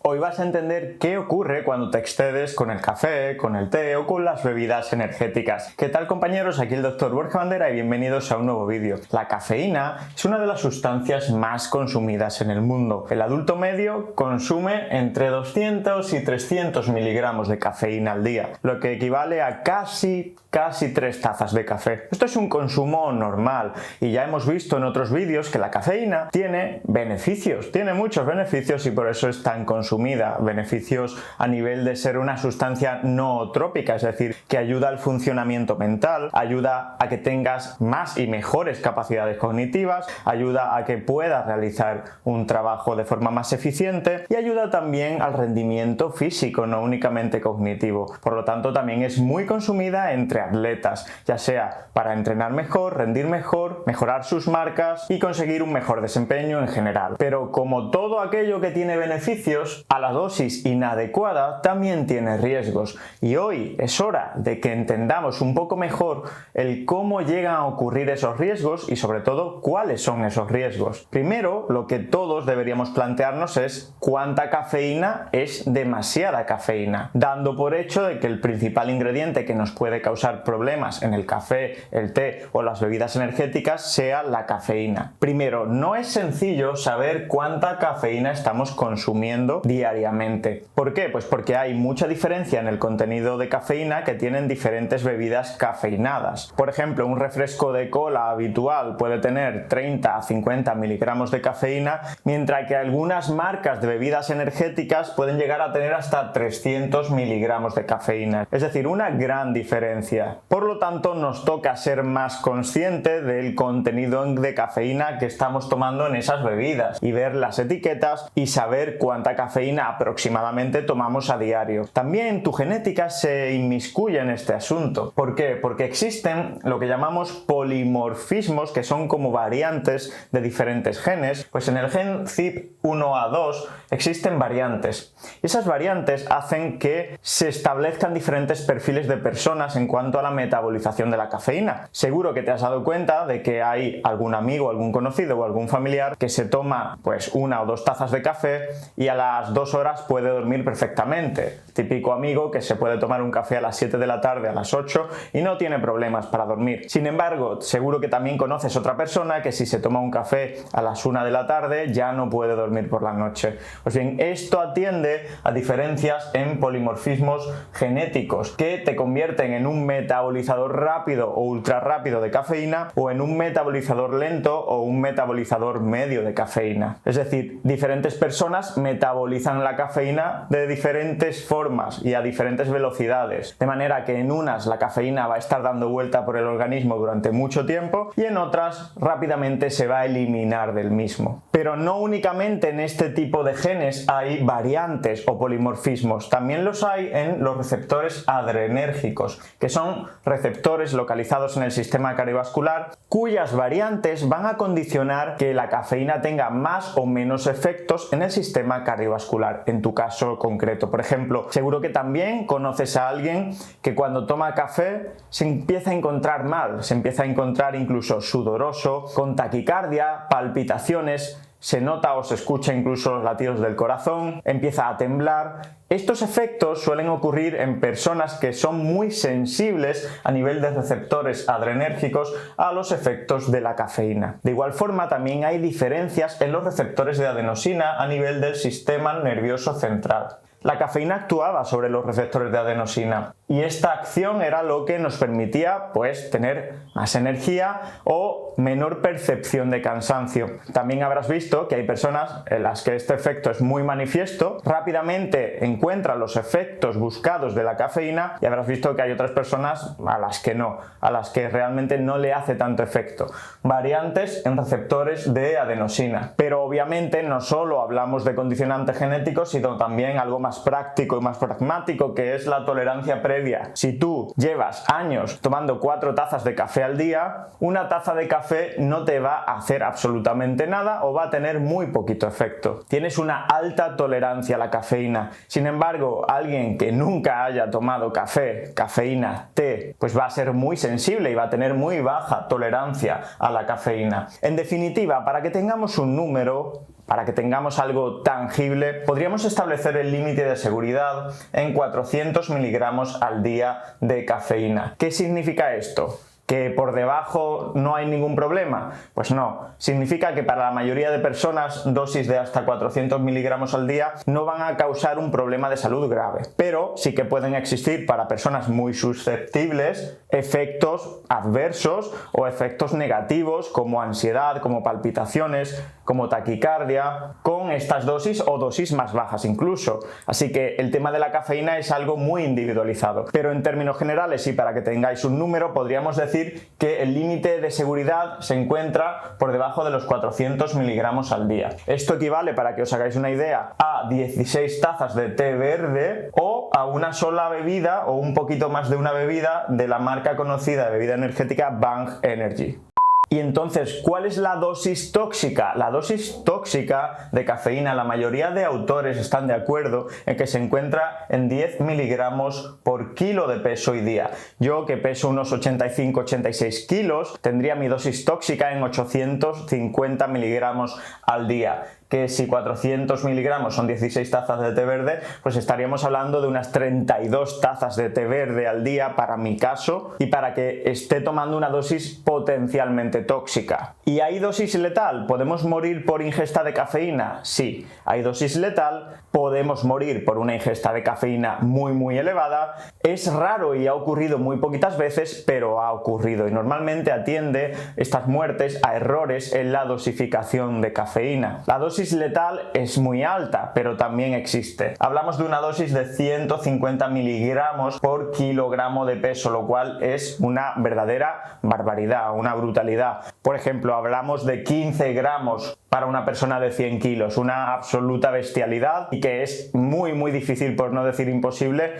Hoy vas a entender qué ocurre cuando te excedes con el café, con el té o con las bebidas energéticas. ¿Qué tal, compañeros? Aquí el Dr. Borja Bandera y bienvenidos a un nuevo vídeo. La cafeína es una de las sustancias más consumidas en el mundo. El adulto medio consume entre 200 y 300 miligramos de cafeína al día, lo que equivale a casi 3 tazas de café. Esto es un consumo normal y ya hemos visto en otros vídeos que la cafeína tiene beneficios, tiene muchos beneficios y por eso es tan consumida. Beneficios a nivel de ser una sustancia nootrópica, es decir, que ayuda al funcionamiento mental, ayuda a que tengas más y mejores capacidades cognitivas, ayuda a que puedas realizar un trabajo de forma más eficiente y ayuda también al rendimiento físico, no únicamente cognitivo. Por lo tanto, también es muy consumida entre atletas, ya sea para entrenar mejor, rendir mejor, mejorar sus marcas y conseguir un mejor desempeño en general. Pero como todo aquello que tiene beneficios, a la dosis inadecuada también tiene riesgos. Y hoy es hora de que entendamos un poco mejor el cómo llegan a ocurrir esos riesgos y sobre todo cuáles son esos riesgos. Primero, lo que todos deberíamos plantearnos es cuánta cafeína es demasiada cafeína, dando por hecho de que el principal ingrediente que nos puede causar problemas en el café, el té o las bebidas energéticas sea la cafeína. Primero, no es sencillo saber cuánta cafeína estamos consumiendo diariamente. ¿Por qué? Pues porque hay mucha diferencia en el contenido de cafeína que tienen diferentes bebidas cafeinadas. Por ejemplo, un refresco de cola habitual puede tener 30 a 50 miligramos de cafeína, mientras que algunas marcas de bebidas energéticas pueden llegar a tener hasta 300 miligramos de cafeína. Es decir, una gran diferencia. Por lo tanto, nos toca ser más conscientes del contenido de cafeína que estamos tomando en esas bebidas y ver las etiquetas y saber cuánta cafeína aproximadamente tomamos a diario. También tu genética se inmiscuye en este asunto. ¿Por qué? Porque existen lo que llamamos polimorfismos, que son como variantes de diferentes genes. Pues en el gen CYP1A2 existen variantes. Y esas variantes hacen que se establezcan diferentes perfiles de personas en cuanto a la metabolización de la cafeína. Seguro que te has dado cuenta de que hay algún amigo, algún conocido o algún familiar que se toma pues 1 o 2 tazas de café y a las 2 horas puede dormir perfectamente. Típico amigo que se puede tomar un café a las 7 de la tarde, a las 8 y no tiene problemas para dormir. Sin embargo, seguro que también conoces otra persona que si se toma un café a las 1 de la tarde ya no puede dormir por la noche. Pues bien, esto atiende a diferencias en polimorfismos genéticos que te convierten en un metabolizador rápido o ultra rápido de cafeína o en un metabolizador lento o un metabolizador medio de cafeína. Es decir, diferentes personas metabolizan la cafeína de diferentes formas y a diferentes velocidades, de manera que en unas la cafeína va a estar dando vuelta por el organismo durante mucho tiempo y en otras rápidamente se va a eliminar del mismo. Pero no únicamente en este tipo de genes hay variantes o polimorfismos, también los hay en los receptores adrenérgicos, que son receptores localizados en el sistema cardiovascular cuyas variantes van a condicionar que la cafeína tenga más o menos efectos en el sistema cardiovascular, en tu caso concreto. Por ejemplo, seguro que también conoces a alguien que cuando toma café se empieza a encontrar mal, se empieza a encontrar incluso sudoroso, con taquicardia, palpitaciones, se nota o se escucha incluso los latidos del corazón, empieza a temblar. Estos efectos suelen ocurrir en personas que son muy sensibles a nivel de receptores adrenérgicos a los efectos de la cafeína. De igual forma, también hay diferencias en los receptores de adenosina a nivel del sistema nervioso central. La cafeína actuaba sobre los receptores de adenosina y esta acción era lo que nos permitía pues tener más energía o menor percepción de cansancio. También habrás visto que hay personas en las que este efecto es muy manifiesto, rápidamente encuentran los efectos buscados de la cafeína y habrás visto que hay otras personas a las que no, a las que realmente no le hace tanto efecto. Variantes en receptores de adenosina. Pero obviamente no solo hablamos de condicionantes genéticos, sino también algo más práctico y más pragmático, que es la tolerancia previa. Si tú llevas años tomando 4 tazas de café al día, una taza de café no te va a hacer absolutamente nada o va a tener muy poquito efecto. Tienes una alta tolerancia a la cafeína. Sin embargo, alguien que nunca haya tomado café, cafeína, té, pues va a ser muy sensible y va a tener muy baja tolerancia a la cafeína. En definitiva, para que tengamos un número, para que tengamos algo tangible, podríamos establecer el límite de seguridad en 400 miligramos al día de cafeína. ¿Qué significa esto? ¿Que por debajo no hay ningún problema? Pues no. Significa que para la mayoría de personas dosis de hasta 400 miligramos al día no van a causar un problema de salud grave, pero sí que pueden existir para personas muy susceptibles efectos adversos o efectos negativos como ansiedad, como palpitaciones, como taquicardia, con estas dosis o dosis más bajas incluso. Así que el tema de la cafeína es algo muy individualizado. Pero en términos generales y para que tengáis un número, podríamos decir que el límite de seguridad se encuentra por debajo de los 400 miligramos al día. Esto equivale, para que os hagáis una idea, a 16 tazas de té verde o a una sola bebida o un poquito más de una bebida de la marca conocida de bebida energética Bang Energy. Y entonces, ¿cuál es la dosis tóxica? La dosis tóxica de cafeína, la mayoría de autores están de acuerdo en que se encuentra en 10 miligramos por kilo de peso y día. Yo, que peso unos 85-86 kilos, tendría mi dosis tóxica en 850 miligramos al día. Que si 400 miligramos son 16 tazas de té verde, pues estaríamos hablando de unas 32 tazas de té verde al día para mi caso y para que esté tomando una dosis potencialmente tóxica. ¿Y hay dosis letal? ¿Podemos morir por ingesta de cafeína? Sí, hay dosis letal, podemos morir por una ingesta de cafeína muy elevada. Es raro y ha ocurrido muy poquitas veces, pero ha ocurrido y normalmente atiende estas muertes a errores en la dosificación de cafeína. La dosis letal es muy alta, pero también existe. Hablamos de una dosis de 150 miligramos por kilogramo de peso, lo cual es una verdadera barbaridad, una brutalidad. Por ejemplo, hablamos de 15 gramos para una persona de 100 kilos, una absoluta bestialidad y que es muy difícil, por no decir imposible,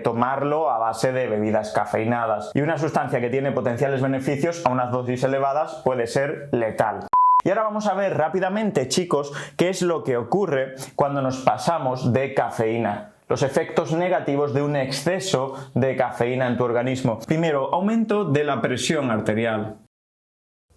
tomarlo a base de bebidas cafeinadas. Y una sustancia que tiene potenciales beneficios a unas dosis elevadas puede ser letal. Y ahora vamos a ver rápidamente, chicos, qué es lo que ocurre cuando nos pasamos de cafeína. Los efectos negativos de un exceso de cafeína en tu organismo. Primero, aumento de la presión arterial.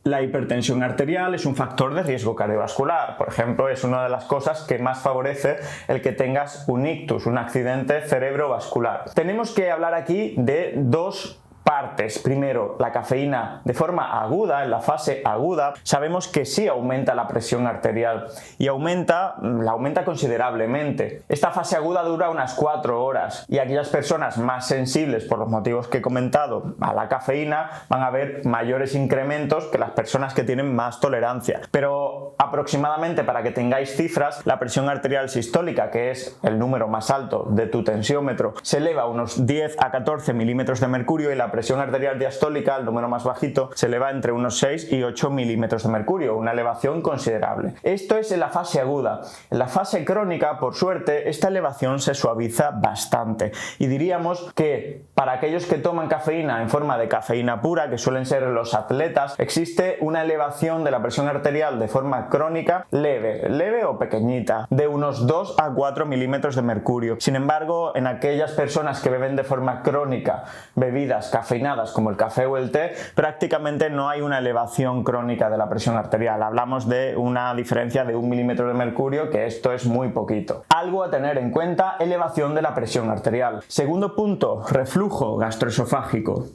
La hipertensión arterial es un factor de riesgo cardiovascular. Por ejemplo, es una de las cosas que más favorece el que tengas un ictus, un accidente cerebrovascular. Tenemos que hablar aquí de dos partes. Primero, la cafeína de forma aguda, en la fase aguda, sabemos que sí aumenta la presión arterial y la aumenta considerablemente. Esta fase aguda dura unas 4 horas y aquellas personas más sensibles, por los motivos que he comentado, a la cafeína, van a ver mayores incrementos que las personas que tienen más tolerancia. Pero aproximadamente, para que tengáis cifras, la presión arterial sistólica, que es el número más alto de tu tensiómetro, se eleva a unos 10 a 14 milímetros de mercurio y la presión arterial diastólica, el número más bajito, se eleva entre unos 6 y 8 milímetros de mercurio, una elevación considerable. Esto es en la fase aguda. En la fase crónica, por suerte, esta elevación se suaviza bastante y diríamos que para aquellos que toman cafeína en forma de cafeína pura, que suelen ser los atletas, existe una elevación de la presión arterial de forma crónica leve o pequeñita, de unos 2 a 4 milímetros de mercurio. Sin embargo, en aquellas personas que beben de forma crónica bebidas cafeinadas como el café o el té, prácticamente no hay una elevación crónica de la presión arterial. Hablamos de una diferencia de 1 milímetro de mercurio, que esto es muy poquito. Algo a tener en cuenta: elevación de la presión arterial. Segundo punto, reflujo gastroesofágico.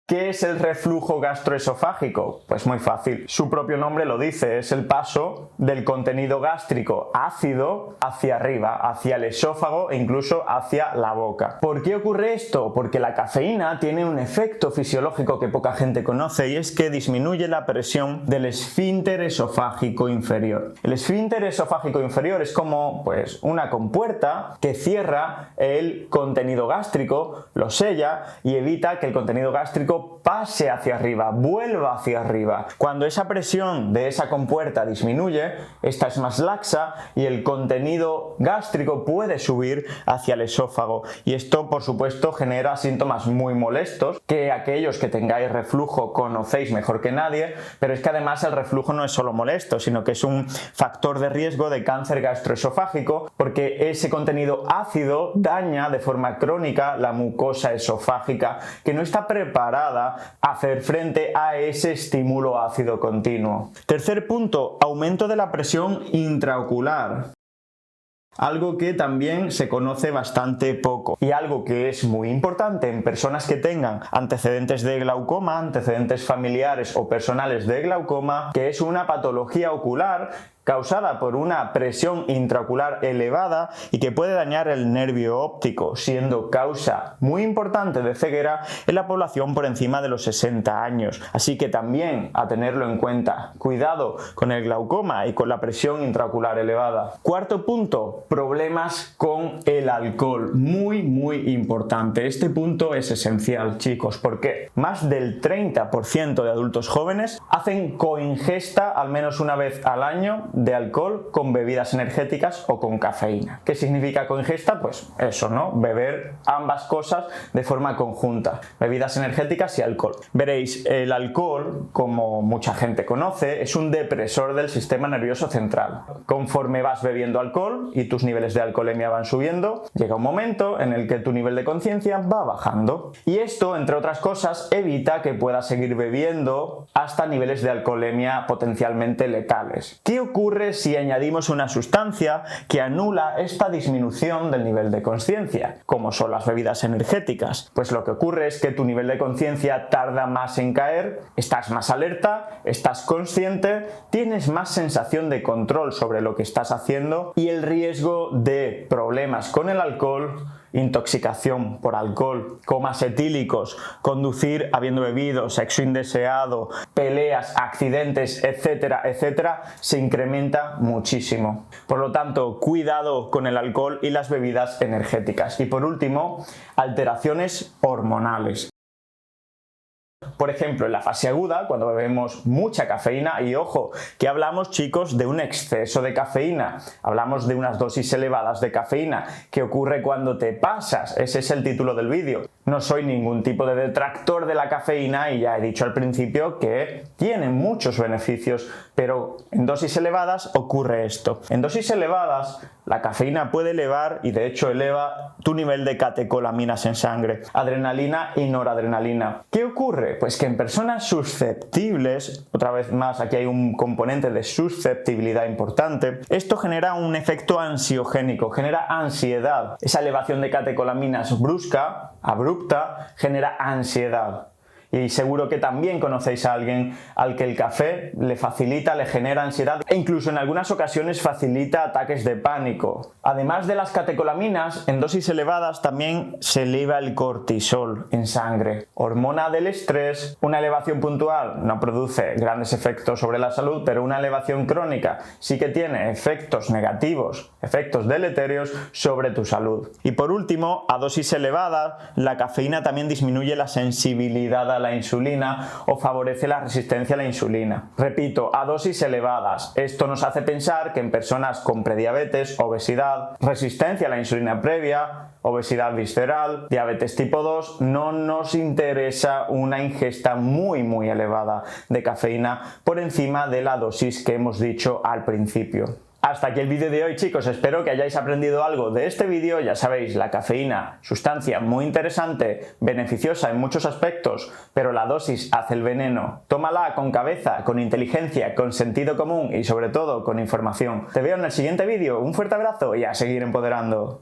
¿Qué es el reflujo gastroesofágico? Pues muy fácil, su propio nombre lo dice, es el paso del contenido gástrico ácido hacia arriba, hacia el esófago e incluso hacia la boca. ¿Por qué ocurre esto? Porque la cafeína tiene un efecto fisiológico que poca gente conoce y es que disminuye la presión del esfínter esofágico inferior. El esfínter esofágico inferior es como una compuerta que cierra el contenido gástrico, lo sella y evita que el contenido gástrico pase hacia arriba, vuelva hacia arriba. Cuando esa presión de esa compuerta disminuye, esta es más laxa y el contenido gástrico puede subir hacia el esófago. Y esto, por supuesto, genera síntomas muy molestos que aquellos que tengáis reflujo conocéis mejor que nadie, pero es que además el reflujo no es solo molesto, sino que es un factor de riesgo de cáncer gastroesofágico, porque ese contenido ácido daña de forma crónica la mucosa esofágica, que no está preparada elevada, hacer frente a ese estímulo ácido continuo. Tercer punto, aumento de la presión intraocular. Algo que también se conoce bastante poco y algo que es muy importante en personas que tengan antecedentes de glaucoma, antecedentes familiares o personales de glaucoma, que es una patología ocular causada por una presión intraocular elevada y que puede dañar el nervio óptico, siendo causa muy importante de ceguera en la población por encima de los 60 años. Así que también a tenerlo en cuenta. Cuidado con el glaucoma y con la presión intraocular elevada. Cuarto punto, problemas con el alcohol. Muy importante. Este punto es esencial, chicos. ¿Por qué? Más del 30% de adultos jóvenes hacen coingesta al menos una vez al año de alcohol con bebidas energéticas o con cafeína. ¿Qué significa coingesta? Pues eso, ¿no? Beber ambas cosas de forma conjunta, bebidas energéticas y alcohol. Veréis, el alcohol, como mucha gente conoce, es un depresor del sistema nervioso central. Conforme vas bebiendo alcohol y tus niveles de alcoholemia van subiendo, llega un momento en el que tu nivel de conciencia va bajando. Y esto, entre otras cosas, evita que puedas seguir bebiendo hasta niveles de alcoholemia potencialmente letales. ¿Qué ocurre si añadimos una sustancia que anula esta disminución del nivel de conciencia, como son las bebidas energéticas? Pues lo que ocurre es que tu nivel de conciencia tarda más en caer, estás más alerta, estás consciente, tienes más sensación de control sobre lo que estás haciendo y el riesgo de problemas con el alcohol, intoxicación por alcohol, comas etílicos, conducir habiendo bebido, sexo indeseado, peleas, accidentes, etcétera, se incrementa muchísimo. Por lo tanto, cuidado con el alcohol y las bebidas energéticas. Y por último, alteraciones hormonales. Por ejemplo, en la fase aguda, cuando bebemos mucha cafeína, y ojo, que hablamos, chicos, de un exceso de cafeína, hablamos de unas dosis elevadas de cafeína, que ocurre cuando te pasas, ese es el título del vídeo. No soy ningún tipo de detractor de la cafeína y ya he dicho al principio que tiene muchos beneficios, pero en dosis elevadas ocurre esto. En dosis elevadas, la cafeína puede elevar, y de hecho eleva, tu nivel de catecolaminas en sangre, adrenalina y noradrenalina. ¿Qué ocurre? Pues que en personas susceptibles, otra vez más aquí hay un componente de susceptibilidad importante, esto genera un efecto ansiogénico, genera ansiedad. Esa elevación de catecolaminas brusca, abrupta, genera ansiedad. Y seguro que también conocéis a alguien al que el café le facilita, le genera ansiedad e incluso en algunas ocasiones facilita ataques de pánico. Además de las catecolaminas, en dosis elevadas también se eleva el cortisol en sangre, hormona del estrés. Una elevación puntual no produce grandes efectos sobre la salud, pero una elevación crónica sí que tiene efectos negativos, efectos deleterios sobre tu salud. Y por último, a dosis elevadas, la cafeína también disminuye la sensibilidad a la insulina o favorece la resistencia a la insulina. Repito, a dosis elevadas. Esto nos hace pensar que en personas con prediabetes, obesidad, resistencia a la insulina previa, obesidad visceral, diabetes tipo 2, no nos interesa una ingesta muy elevada de cafeína por encima de la dosis que hemos dicho al principio. Hasta aquí el vídeo de hoy, chicos. Espero que hayáis aprendido algo de este vídeo. Ya sabéis, la cafeína, sustancia muy interesante, beneficiosa en muchos aspectos, pero la dosis hace el veneno. Tómala con cabeza, con inteligencia, con sentido común y sobre todo con información. Te veo en el siguiente vídeo. Un fuerte abrazo y a seguir empoderando.